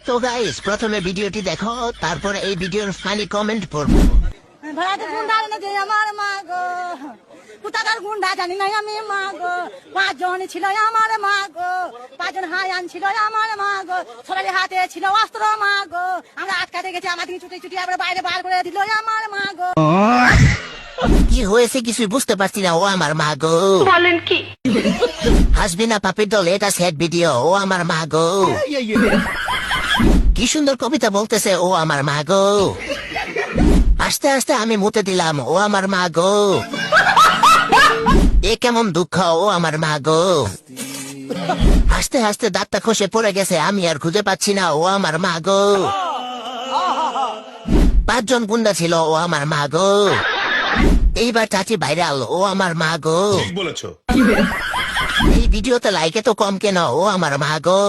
তো গাইস প্রথমে ভিডিওটি দেখো, তারপর এই ভিডিওর ফানি কমেন্ট পড়বো। ভাড়াতে গুন্ডা এনে যে আমার মা গো, কোথাকার গুন্ডা জানি না আমি মা গো। 5 জন ছিল আমার মা গো, 5 জন হায়ান ছিল আমার মা গো, সবারই হাতে ছিল অস্ত্র মা গো। আমরা আটকাতে গেছি, আমাদের ছুটি ছুটি আবার বাইরে বার করে দিল আমার মা গো। কি হয়েছে কিছুই বুঝতে পারছি না, ও আমার মা গো। বলেন কি? হাসবি না পাপির দল, এটা স্যাড ভিডিও, ও আমার মা গো। কি সুন্দর কবিতা বলতেছে, ও আমার মা গো। আস্তে আস্তে আমি মুতে দিলাম, ও আমার মা গো। এ কেমন দুঃখ, ও আমার মা গো। আস্তে আস্তে দাঁতটা খসে পড়ে গেছে, আমি আর খুঁজে পাচ্ছি না, ও আমার মা গো। 5 জন গুন্ডা ছিল, ও আমার মা গো। এইবার চাচি ভাইরাল, ও আমার মা গো। বলেছো এই ভিডিওতে লাইকে তো কম কেন, ও আমার মা গো।